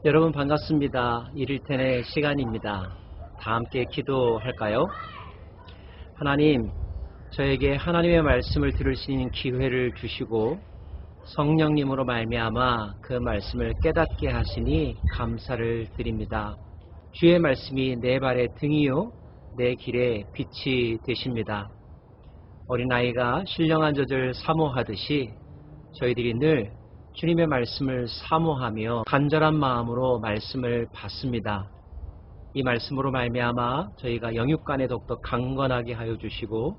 여러분 반갑습니다. 이를텐의 시간입니다. 다 함께 기도할까요? 하나님, 저에게 하나님의 말씀을 들을 수 있는 기회를 주시고 성령님으로 말미암아 그 말씀을 깨닫게 하시니 감사를 드립니다. 주의 말씀이 내 발의 등이요 내 길의 빛이 되십니다. 어린아이가 신령한 젖을 사모하듯이 저희들이 늘 주님의 말씀을 사모하며 간절한 마음으로 말씀을 받습니다. 이 말씀으로 말미암아 저희가 영육간에 더욱더 강건하게 하여 주시고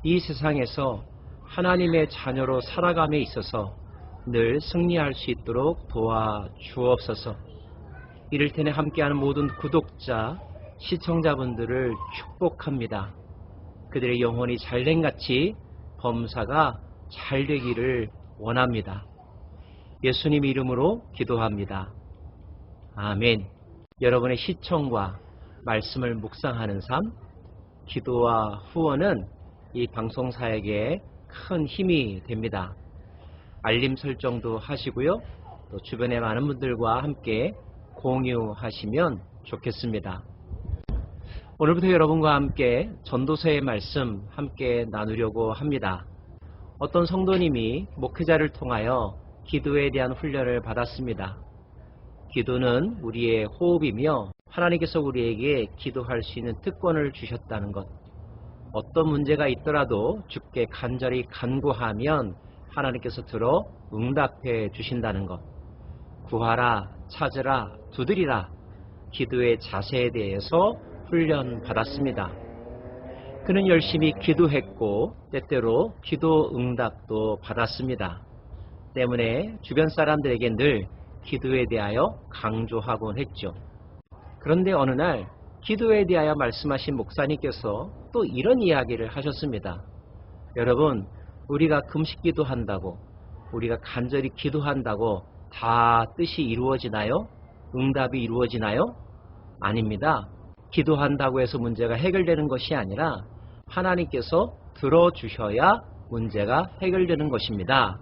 이 세상에서 하나님의 자녀로 살아감에 있어서 늘 승리할 수 있도록 도와주옵소서. 이를테네 함께하는 모든 구독자, 시청자분들을 축복합니다. 그들의 영혼이 잘된같이 범사가 잘되기를 원합니다. 예수님 이름으로 기도합니다. 아멘. 여러분의 시청과 말씀을 묵상하는 삶, 기도와 후원은 이 방송사에게 큰 힘이 됩니다. 알림 설정도 하시고요. 또 주변의 많은 분들과 함께 공유하시면 좋겠습니다. 오늘부터 여러분과 함께 전도서의 말씀 함께 나누려고 합니다. 어떤 성도님이 목회자를 통하여 기도에 대한 훈련을 받았습니다. 기도는 우리의 호흡이며 하나님께서 우리에게 기도할 수 있는 특권을 주셨다는 것. 어떤 문제가 있더라도 주께 간절히 간구하면 하나님께서 들어 응답해 주신다는 것. 구하라, 찾으라, 두드리라. 기도의 자세에 대해서 훈련 받았습니다. 그는 열심히 기도했고 때때로 기도 응답도 받았습니다. 때문에 주변 사람들에게 늘 기도에 대하여 강조하곤 했죠. 그런데 어느 날 기도에 대하여 말씀하신 목사님께서 또 이런 이야기를 하셨습니다. 여러분, 우리가 금식 기도한다고, 우리가 간절히 기도한다고 다 뜻이 이루어지나요? 응답이 이루어지나요? 아닙니다. 기도한다고 해서 문제가 해결되는 것이 아니라 하나님께서 들어주셔야 문제가 해결되는 것입니다.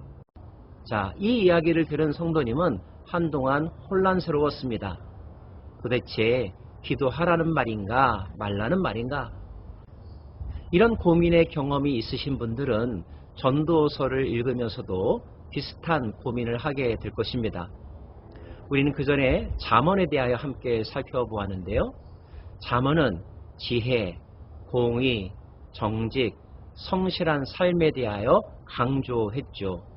자, 이 이야기를 들은 성도님은 한동안 혼란스러웠습니다. 도대체 기도하라는 말인가 말라는 말인가? 이런 고민의 경험이 있으신 분들은 전도서를 읽으면서도 비슷한 고민을 하게 될 것입니다. 우리는 그 전에 잠언에 대하여 함께 살펴보았는데요. 잠언은 지혜, 공의, 정직, 성실한 삶에 대하여 강조했죠.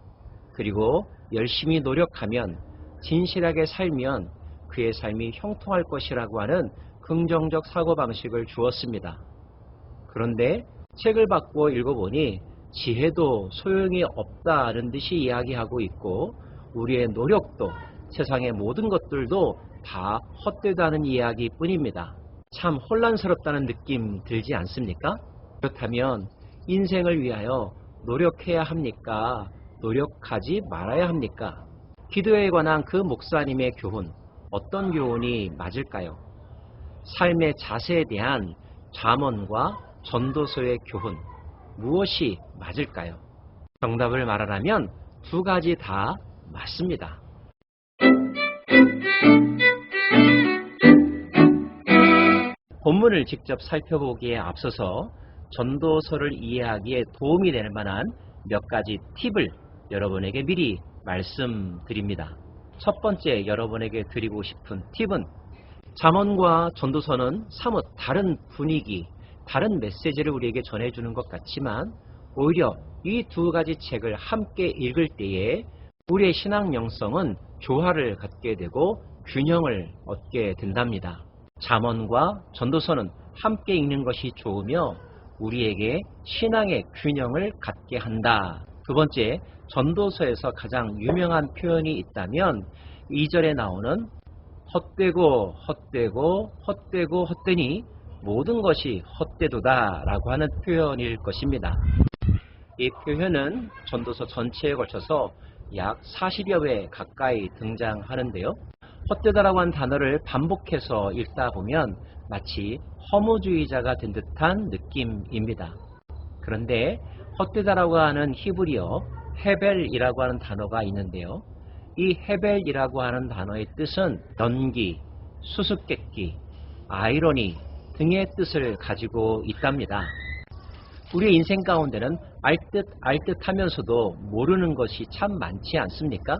그리고 열심히 노력하면, 진실하게 살면 그의 삶이 형통할 것이라고 하는 긍정적 사고방식을 주었습니다. 그런데 책을 바꾸어 읽어보니 지혜도 소용이 없다는 듯이 이야기하고 있고 우리의 노력도 세상의 모든 것들도 다 헛되다는 이야기뿐입니다. 참 혼란스럽다는 느낌 들지 않습니까? 그렇다면 인생을 위하여 노력해야 합니까? 노력하지 말아야 합니까? 기도에 관한 그 목사님의 교훈, 어떤 교훈이 맞을까요? 삶의 자세에 대한 잠언과 전도서의 교훈, 무엇이 맞을까요? 정답을 말하라면 두 가지 다 맞습니다. 본문을 직접 살펴보기에 앞서서 전도서를 이해하기에 도움이 될 만한 몇 가지 팁을 여러분에게 미리 말씀드립니다. 첫 번째 여러분에게 드리고 싶은 팁은 잠언과 전도서는 사뭇 다른 분위기, 다른 메시지를 우리에게 전해주는 것 같지만 오히려 이 두 가지 책을 함께 읽을 때에 우리의 신앙 영성은 조화를 갖게 되고 균형을 얻게 된답니다. 잠언과 전도서는 함께 읽는 것이 좋으며 우리에게 신앙의 균형을 갖게 한다. 두 번째, 전도서에서 가장 유명한 표현이 있다면 2절에 나오는 헛되고 헛되고 헛되고 헛되니 모든 것이 헛되도다 라고 하는 표현일 것입니다. 이 표현은 전도서 전체에 걸쳐서 약 40여 회 가까이 등장하는데요. 헛되다라고 한 단어를 반복해서 읽다 보면 마치 허무주의자가 된 듯한 느낌입니다. 그런데 헛되다라고 하는 히브리어 헤벨이라고 하는 단어가 있는데요. 이 헤벨이라고 하는 단어의 뜻은 연기, 수수께끼, 아이러니 등의 뜻을 가지고 있답니다. 우리의 인생 가운데는 알듯 하면서도 모르는 것이 참 많지 않습니까?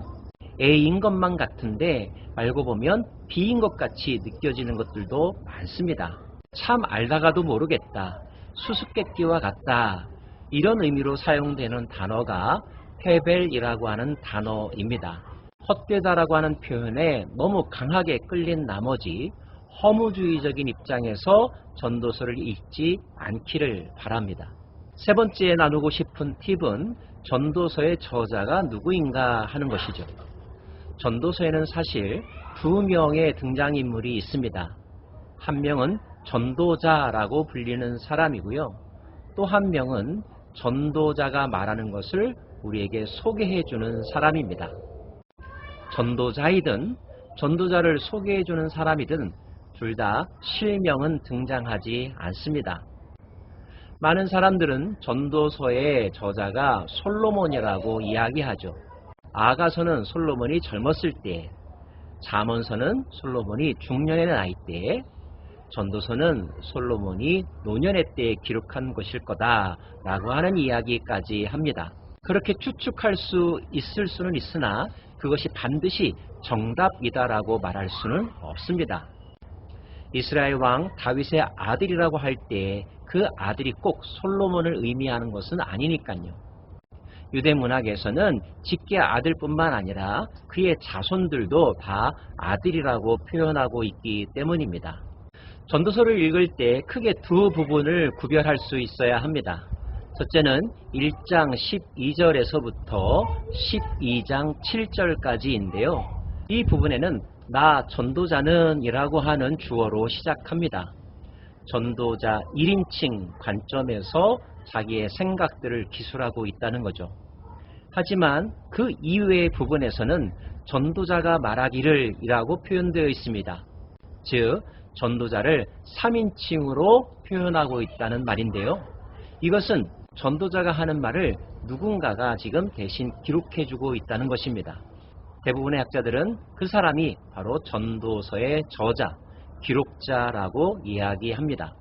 A인 것만 같은데 알고 보면 B인 것 같이 느껴지는 것들도 많습니다. 참 알다가도 모르겠다, 수수께끼와 같다, 이런 의미로 사용되는 단어가 헤벨이라고 하는 단어입니다. 헛되다라고 하는 표현에 너무 강하게 끌린 나머지 허무주의적인 입장에서 전도서를 읽지 않기를 바랍니다. 세 번째 나누고 싶은 팁은 전도서의 저자가 누구인가 하는 것이죠. 전도서에는 사실 두 명의 등장인물이 있습니다. 한 명은 전도자라고 불리는 사람이고요. 또 한 명은 전도자가 말하는 것을 우리에게 소개해주는 사람입니다. 전도자이든 전도자를 소개해주는 사람이든 둘 다 실명은 등장하지 않습니다. 많은 사람들은 전도서의 저자가 솔로몬이라고 이야기하죠. 아가서는 솔로몬이 젊었을 때, 잠언서는 솔로몬이 중년의 나이 때, 전도서는 솔로몬이 노년의 때에 기록한 것일 거다라고 하는 이야기까지 합니다. 그렇게 추측할 수 있을 수는 있으나 그것이 반드시 정답이다라고 말할 수는 없습니다. 이스라엘 왕 다윗의 아들이라고 할 때 그 아들이 꼭 솔로몬을 의미하는 것은 아니니까요. 유대 문학에서는 직계 아들뿐만 아니라 그의 자손들도 다 아들이라고 표현하고 있기 때문입니다. 전도서를 읽을 때 크게 두 부분을 구별할 수 있어야 합니다. 첫째는 1장 12절에서부터 12장 7절까지인데요. 이 부분에는 나 전도자는 이라고 하는 주어로 시작합니다. 전도자 1인칭 관점에서 자기의 생각들을 기술하고 있다는 거죠. 하지만 그 이외의 부분에서는 전도자가 말하기를 이라고 표현되어 있습니다. 즉 전도자를 3인칭으로 표현하고 있다는 말인데요. 이것은 전도자가 하는 말을 누군가가 지금 대신 기록해주고 있다는 것입니다. 대부분의 학자들은 그 사람이 바로 전도서의 저자, 기록자라고 이야기합니다.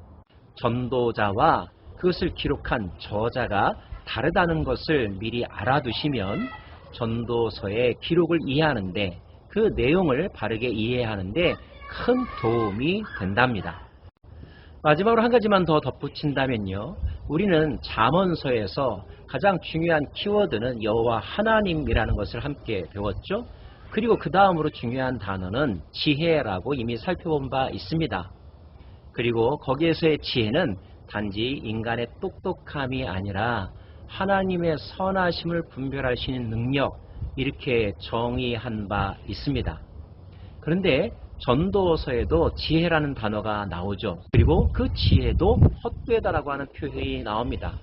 전도자와 그것을 기록한 저자가 다르다는 것을 미리 알아두시면 전도서의 기록을 이해하는데, 그 내용을 바르게 이해하는데 큰 도움이 된답니다. 마지막으로 한 가지만 더 덧붙인다면요. 우리는 잠언서에서 가장 중요한 키워드는 여호와 하나님이라는 것을 함께 배웠죠. 그리고 그 다음으로 중요한 단어는 지혜라고 이미 살펴본 바 있습니다. 그리고 거기에서의 지혜는 단지 인간의 똑똑함이 아니라 하나님의 선하심을 분별할 수 있는 능력, 이렇게 정의한 바 있습니다. 그런데 전도서에도 지혜라는 단어가 나오죠. 그리고 그 지혜도 헛되다라고 하는 표현이 나옵니다.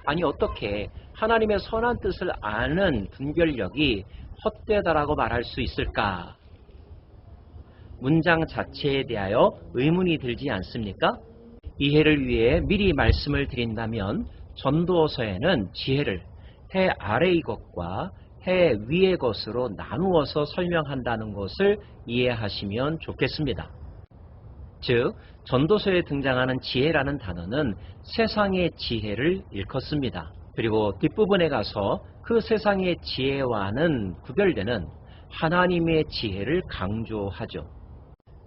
아니 어떻게 하나님의 선한 뜻을 아는 분별력이 헛되다라고 말할 수 있을까? 문장 자체에 대하여 의문이 들지 않습니까? 이해를 위해 미리 말씀을 드린다면 전도서에는 지혜를 해 아래의 것과 해 위의 것으로 나누어서 설명한다는 것을 이해하시면 좋겠습니다. 즉 전도서에 등장하는 지혜라는 단어는 세상의 지혜를 일컫습니다. 그리고 뒷부분에 가서 그 세상의 지혜와는 구별되는 하나님의 지혜를 강조하죠.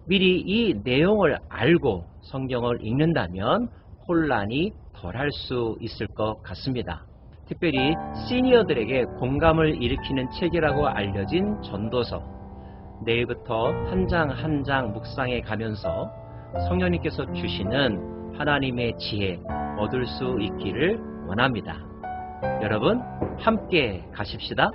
미리 이 내용을 알고 성경을 읽는다면 혼란이 덜할 수 있을 것 같습니다. 특별히 시니어들에게 공감을 일으키는 책이라고 알려진 전도서, 내일부터 한 장 한 장 묵상해 가면서 성령님께서 주시는 하나님의 지혜 얻을 수 있기를 원합니다. 여러분 함께 가십시다.